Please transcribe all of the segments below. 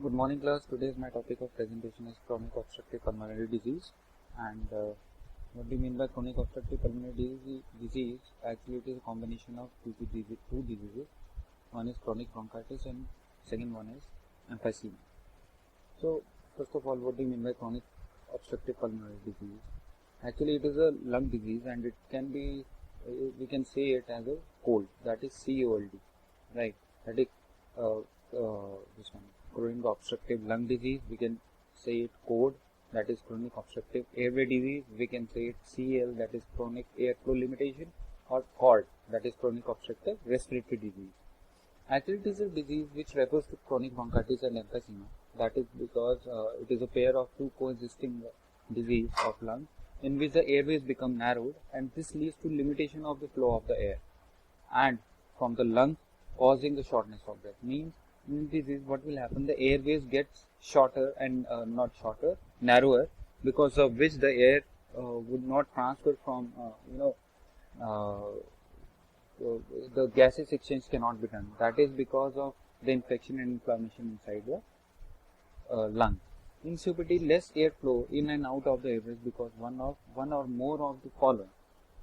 Good morning, class. Today's my topic of presentation is chronic obstructive pulmonary disease. And what do you mean by chronic obstructive pulmonary disease? Actually, it is a combination of two diseases. One is chronic bronchitis, and second one is emphysema. So, first of all, what do you mean by chronic obstructive pulmonary disease? Actually, it is a lung disease, and it can be we can say it as a cold. That is COLD, right? That is this one. Chronic obstructive lung disease, we can say it COD, that is chronic obstructive airway disease, we can say it CL, that is chronic airflow limitation, or CORD, that is chronic obstructive respiratory disease. Actually, it is a disease which refers to chronic bronchitis and emphysema. That is because it is a pair of two coexisting disease of lungs in which the airways become narrowed, and this leads to limitation of the flow of the air and from the lungs, causing the shortness of breath. Means in this disease, what will happen? The airways gets shorter and not shorter, narrower, because of which the air would not transfer from the gases exchange cannot be done. That is because of the infection and inflammation inside the lung. In COPD, less airflow in and out of the airways because one or more of the column,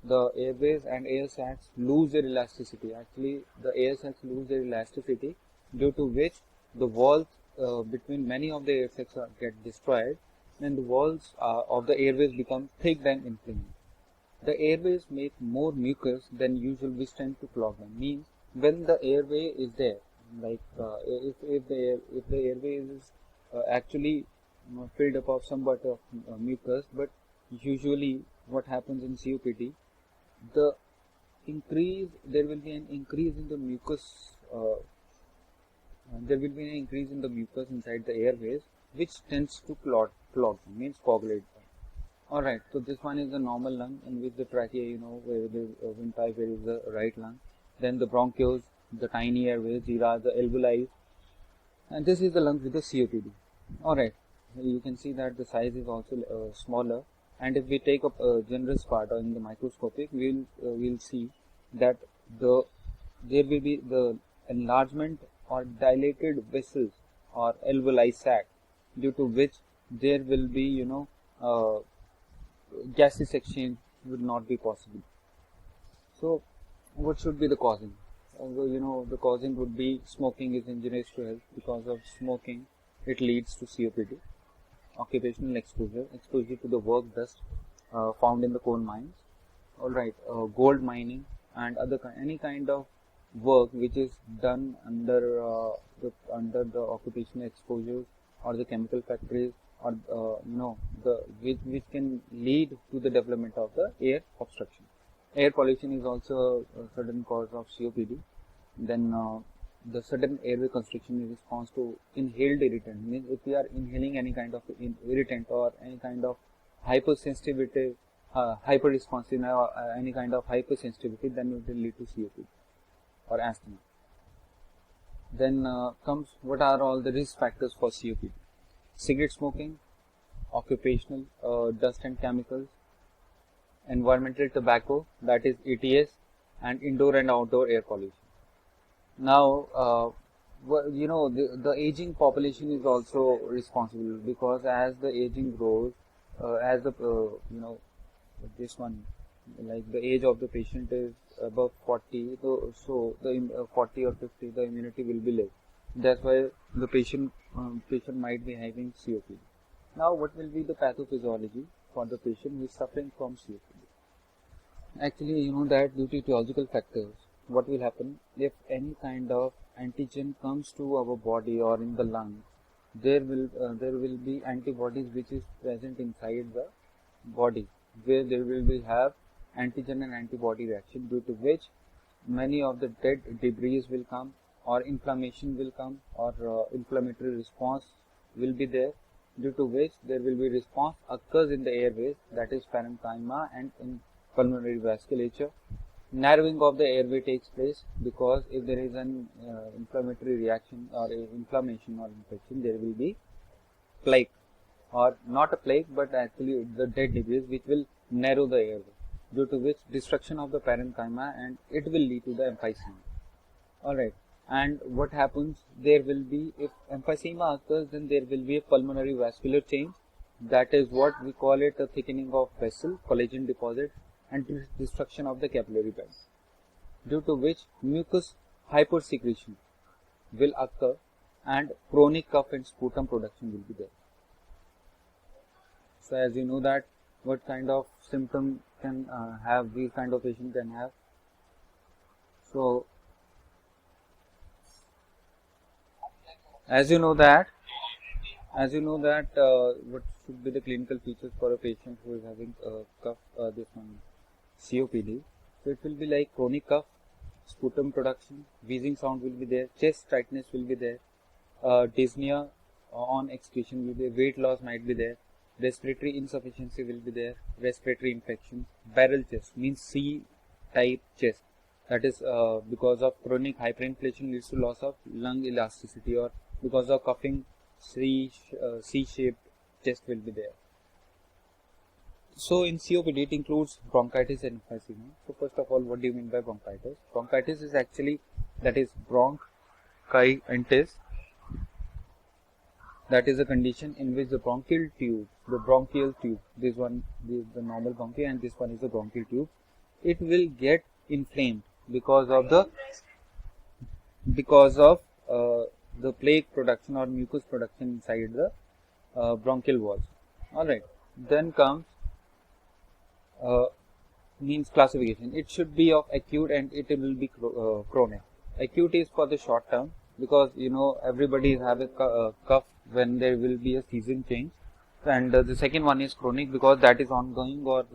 the airways and air sacs lose their elasticity. Actually, the air sacs lose their elasticity, due to which the walls between many of the air sacs get destroyed, and the walls of the airways become thick and inflamed. The airways make more mucus than usual, which tend to clog them. Means when the airway is there, like if the airway is actually filled up of somewhat of mucus, but usually what happens in COPD, there will be an increase in the mucus. There will be an increase in the mucus inside the airways, which tends to clog them, means coagulate them. Alright, so this one is the normal lung in which the trachea, where the windpipe, where is the right lung. Then the bronchioles, the tiny airways, these are the alveoli. And this is the lung with the COPD. Alright, you can see that the size is also smaller. And if we take up a generous part in the microscopic, we'll see that there will be the enlargement or dilated vessels or alveoli sac, due to which there will be gases exchange would not be possible. So what should be the causing? The causing would be smoking is injurious to health. Because of smoking, it leads to COPD. Occupational exposure to the work dust found in the coal mines. Alright, gold mining and any kind of work which is done under the occupational exposures or the chemical factories, or which can lead to the development of the air obstruction. Air pollution is also a certain cause of COPD. Then the sudden airway constriction in response to inhaled irritant. Means if we are inhaling any kind of irritant or any kind of hypersensitivity, hyperresponsive, or any kind of hypersensitivity, then it will lead to COPD or asthma. Then comes what are all the risk factors for COPD? Cigarette smoking, occupational dust and chemicals, environmental tobacco, that is ETS, and indoor and outdoor air pollution. Now, the aging population is also responsible, because as the aging grows, as the this one, like the age of the patient is above 40, so the 40 or 50, the immunity will be less. That's why the patient might be having COPD. Now, what will be the pathophysiology for the patient who is suffering from COPD? Actually, that due to etiological factors, what will happen if any kind of antigen comes to our body or in the lungs, there will be antibodies which is present inside the body, where there will have antigen and antibody reaction, due to which many of the dead debris will come, or inflammation will come, or inflammatory response will be there, due to which there will be response occurs in the airways, that is parenchyma, and in pulmonary vasculature. Narrowing of the airway takes place, because if there is an inflammatory reaction or inflammation or infection, there will be plaque, or not a plaque, but actually the dead debris which will narrow the airway, due to which destruction of the parenchyma, and it will lead to the emphysema. Alright, And what happens, there will be, if emphysema occurs, then there will be a pulmonary vascular change. That is what we call it, a thickening of vessel, collagen deposit, and destruction of the capillary bed, due to which mucus hypersecretion will occur and chronic cough and sputum production will be there. So as you know that what kind of symptom can have these kind of patient can have. So as you know that what should be the clinical features for a patient who is having cough, this one COPD. So it will be like chronic cough, sputum production, wheezing sound will be there, chest tightness will be there, dyspnea on excretion will be there, weight loss might be there, respiratory insufficiency will be there, respiratory infections, barrel chest means C type chest, that is because of chronic hyperinflation leads to loss of lung elasticity, or because of coughing C-shaped chest will be there. So in COPD it includes bronchitis and emphysema. So first of all, what do you mean by bronchitis? Bronchitis is actually, that is bronchitis. That is a condition in which the bronchial tube, this one is the normal bronchi and this one is the bronchial tube, it will get inflamed because of the plaque production or mucus production inside the bronchial walls. Alright, then comes means classification. It should be of acute and it will be chronic. Acute is for the short term, because you know everybody is having cough when there will be a season change, and the second one is chronic because that is ongoing or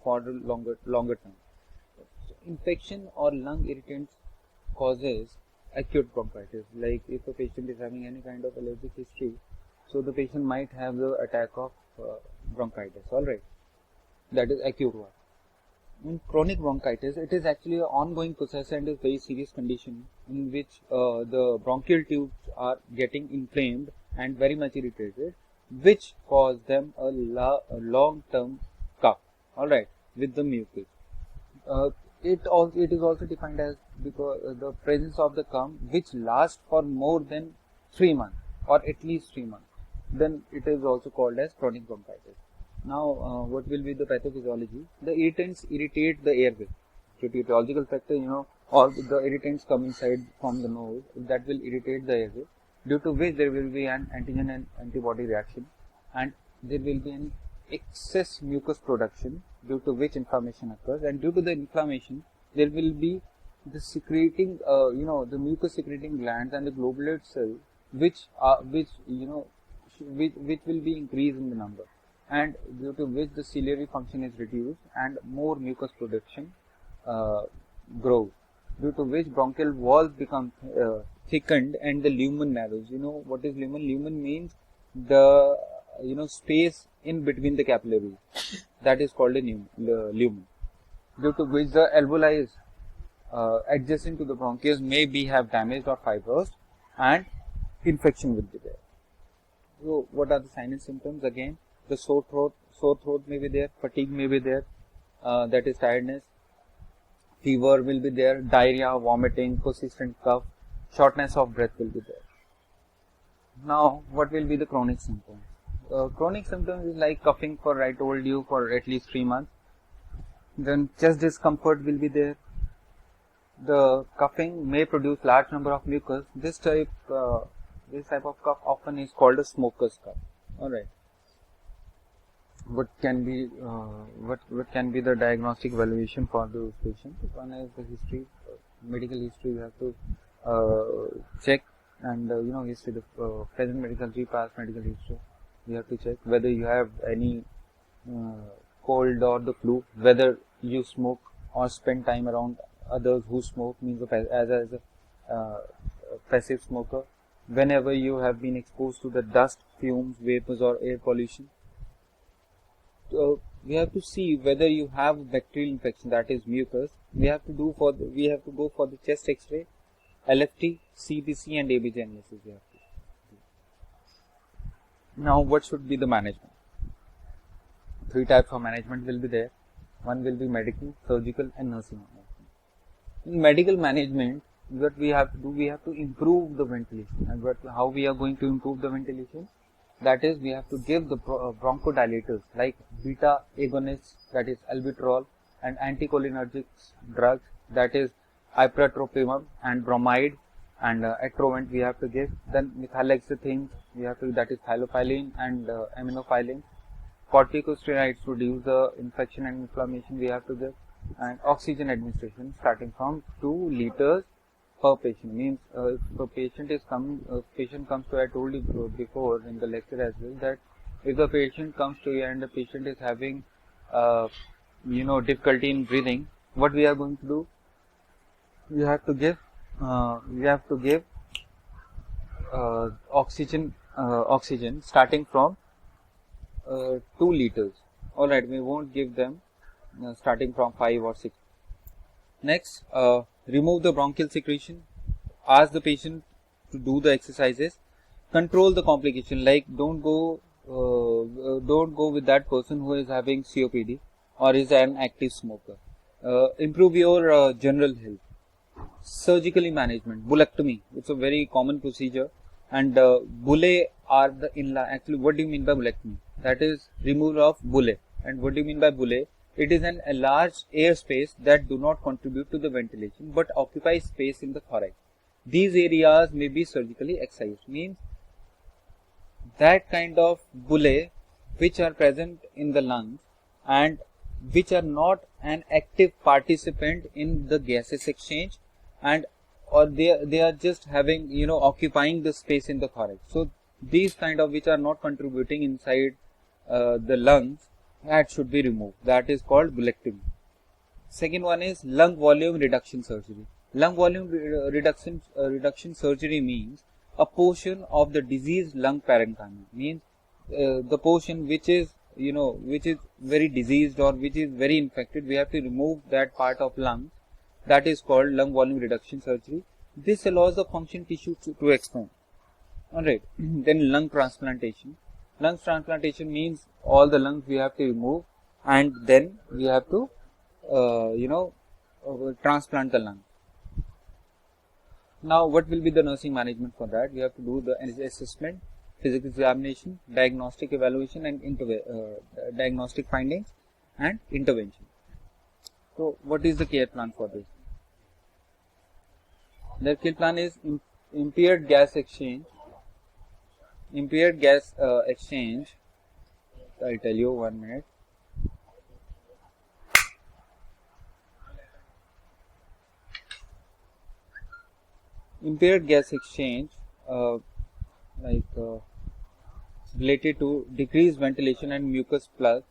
for the longer term. So infection or lung irritants causes acute bronchitis. Like if a patient is having any kind of allergic history, so the patient might have the attack of bronchitis. All right, that is acute one. In chronic bronchitis, it is actually an ongoing process and a very serious condition in which the bronchial tubes are getting inflamed and very much irritated, which cause them a long-term cough. All right, with the mucus. It is also defined as because the presence of the cough which lasts for more than 3 months or at least 3 months. Then it is also called as chronic bronchitis. Now, what will be the pathophysiology? The irritants irritate the airway. Due to etiological factor, all the irritants come inside from the nose, that will irritate the airway, due to which there will be an antigen and antibody reaction, and there will be an excess mucus production, due to which inflammation occurs, and due to the inflammation, there will be the secreting, the mucus secreting glands and the globular cells, which will be increased in the number, and due to which the ciliary function is reduced and more mucus production grows, due to which bronchial walls become thickened and the lumen narrows. You know what is lumen? Lumen means the space in between the capillaries, that is called a lumen, due to which the alveoli adjacent to the bronchus may be have damaged or fibrosed and infection will be there. So what are the signs and symptoms? Again, the sore throat may be there, fatigue may be there, that is tiredness, fever will be there, diarrhea, vomiting, persistent cough, shortness of breath will be there. Now, what will be the chronic symptoms? Chronic symptoms is like coughing, for I told you, for at least 3 months. Then chest discomfort will be there. The coughing may produce large number of mucus. This type of cough often is called a smoker's cough. All right. What can be the diagnostic evaluation for those patients? One is the history, medical history. You have to check, and history, the present medical history, past medical history. You have to check whether you have any cold or the flu, whether you smoke or spend time around others who smoke, means as a passive smoker. Whenever you have been exposed to the dust, fumes, vapors, or air pollution. We have to see whether you have bacterial infection, that is mucus. We have to go for the chest X-ray, LFT, CBC, and ABG analysis. We have to. Now, what should be the management? 3 types of management will be there. One will be medical, surgical, and nursing management. In medical management, what we have to do, we have to improve the ventilation. And how we are going to improve the ventilation? That is, we have to give the bronchodilators like beta agonists, that is albuterol, and anticholinergic drugs, that is ipratropium and bromide, and atrovent we have to give. Then methylaxethins we have to, that is thiophyllene and aminophylline. Corticosteroids to reduce the infection and inflammation we have to give, and oxygen administration starting from 2 liters per patient. Means if a patient comes to, I told you before in the lecture as well, that if the patient comes to you and the patient is having difficulty in breathing, what we are going to do? We have to give oxygen starting from 2 liters. Alright, we won't give them starting from 5 or 6. Next, remove the bronchial secretion. Ask the patient to do the exercises. Control the complication. Like don't go with that person who is having COPD or is an active smoker. Improve your general health. Surgically management, bulectomy. It's a very common procedure, and bullae are the inline. Actually, what do you mean by bulectomy? That is removal of bullae. And what do you mean by bullae? It is an enlarged air space that do not contribute to the ventilation but occupy space in the thorax. These areas may be surgically excised. Means that kind of bullae which are present in the lungs and which are not an active participant in the gases exchange, and or they are just having occupying the space in the thorax. So these kind of which are not contributing inside the lungs, that should be removed. That is called bulectomy. Second one is lung volume reduction surgery. Lung volume reduction surgery means a portion of the diseased lung parenchyma. Means the portion which is very diseased or which is very infected, we have to remove that part of lung. That is called lung volume reduction surgery. This allows the function tissue to expand. Alright. Then lung transplantation. Lung transplantation means all the lungs we have to remove, and then we have to transplant the lung. Now what will be the nursing management for that? We have to do the assessment, physical examination, diagnostic evaluation, and diagnostic findings and intervention. So what is the care plan for this? The care plan is impaired gas exchange. I'll tell you 1 minute. Impaired gas exchange related to decreased ventilation and mucus plug.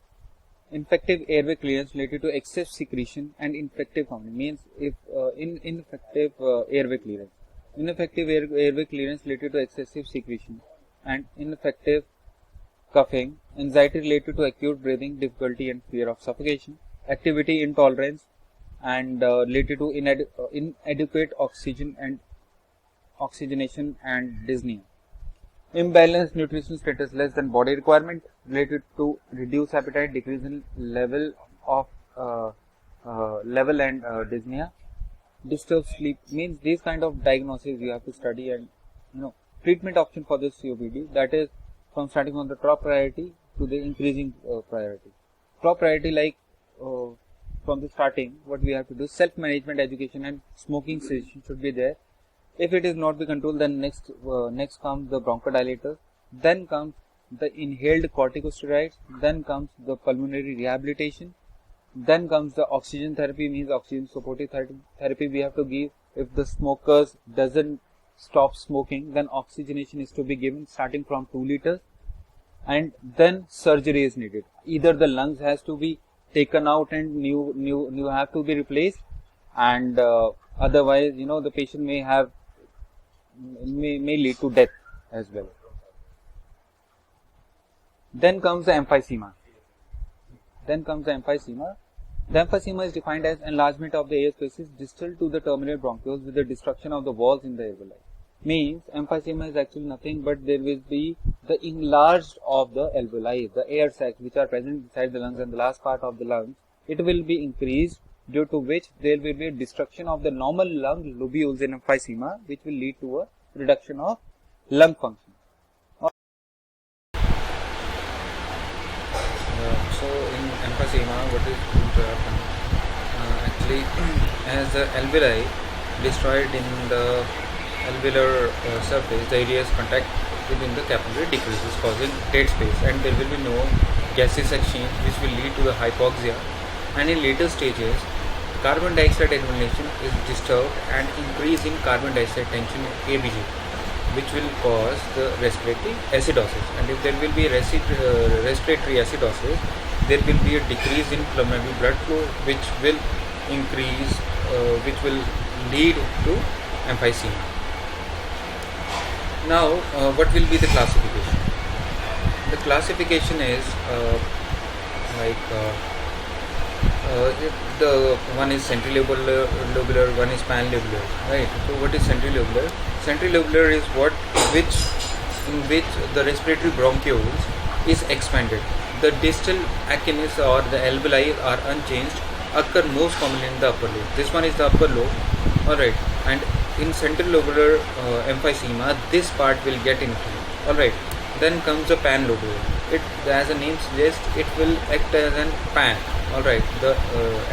Infective airway clearance related to excess secretion and infective component. Means if ineffective airway clearance. Ineffective airway clearance related to excessive secretion and ineffective coughing. Anxiety related to acute breathing difficulty and fear of suffocation. Activity intolerance and related to inadequate oxygenation and dyspnea. Imbalanced nutritional status less than body requirement related to reduced appetite, decrease in level and dyspnea. Disturbed sleep. Means these kind of diagnoses you have to study, and treatment option for this COPD, that is from starting from the top priority to the increasing priority. Top priority, like from the starting, what we have to do, self management, education, and smoking cessation should be there. If it is not be controlled, then next comes the bronchodilators, then comes the inhaled corticosteroids, then comes the pulmonary rehabilitation, then comes the oxygen therapy, means oxygen supportive therapy we have to give. If the smokers doesn't stop smoking, then oxygenation is to be given starting from 2 liters, and then surgery is needed. Either the lungs has to be taken out and new have to be replaced, and otherwise the patient may lead to death as well. Then comes the emphysema. The emphysema is defined as enlargement of the air spaces distal to the terminal bronchioles with the destruction of the walls in the alveoli. Means emphysema is actually nothing but there will be the enlarged of the alveoli, the air sacs which are present inside the lungs and the last part of the lungs. It will be increased due to which there will be a destruction of the normal lung lobules in emphysema, which will lead to a reduction of lung function. So in emphysema, what is going to happen? Actually, as the alveoli destroyed in the alveolar surface, the area's contact within the capillary decreases, causing dead space, and there will be no gaseous exchange, which will lead to the hypoxia. And in later stages, carbon dioxide elimination is disturbed and increase in carbon dioxide tension ABG, which will cause the respiratory acidosis. And if there will be respiratory acidosis, there will be a decrease in pulmonary blood flow, which will increase, which will lead to emphysema. Now, what will be the classification? The classification is the one is centrilobular, one is panlobular, right? So, what is centrilobular? Centrilobular is in which the respiratory bronchioles is expanded. The distal acinus or the alveoli are unchanged, occur most commonly in the upper lobe. This one is the upper lobe, alright. And in centrilobular emphysema, this part will get increased, alright. Then comes the panlobular. It, as the name suggests, it will act as an pan, alright. The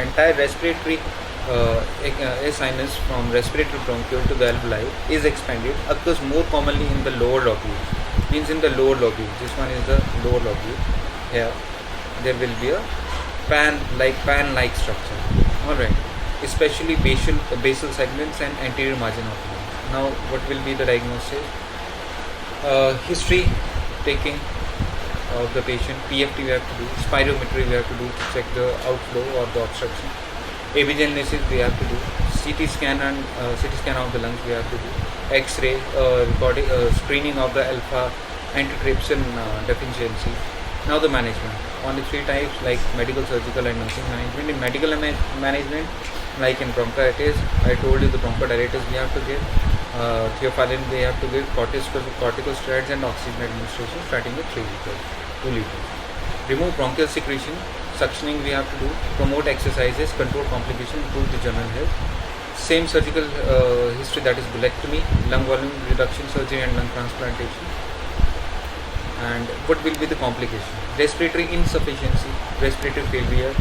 entire respiratory sinus from respiratory bronchiole to the alveoli is expanded, occurs more commonly in the lower lobules, means in the lower lobules. This one is the lower lobule. Here there will be a pan-like structure, alright, especially basal segments and anterior margin of the lung. Now, what will be the diagnosis? History taking of the patient, PFT we have to do, spirometry we have to do to check the outflow or the obstruction, abigenesis we have to do, CT scan of the lungs we have to do, X-ray, screening of the alpha antitrypsin deficiency. Now the management. Only three types, like medical, surgical and nursing management. In medical management, like in bronchitis, I told you the bronchodilators we have to give, theophylline we have to give, corticosteroids and oxygen administration starting with 2 liters. Remove bronchial secretion, suctioning we have to do, promote exercises, control complications, improve the general health. Same surgical history, that is bulectomy, lung volume reduction surgery and lung transplantation. And what will be the complication? Respiratory insufficiency, respiratory failure,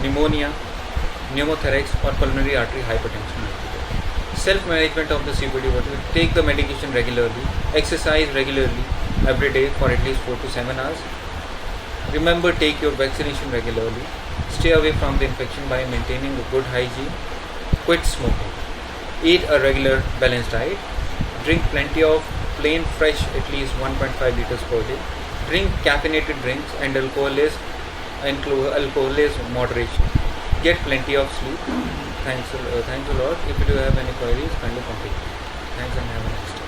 pneumonia, pneumothorax or pulmonary artery hypertension. Self-management of the COPD, what will take the medication regularly, exercise regularly every day for at least 4 to 7 hours. Remember, take your vaccination regularly. Stay away from the infection by maintaining a good hygiene. Quit smoking. Eat a regular balanced diet. Drink plenty of plain fresh, at least 1.5 liters per day. Drink caffeinated drinks, and alcohol is moderation. Get plenty of sleep. Thanks a lot. If you do have any queries, kindly contact me. Thanks and have a nice day.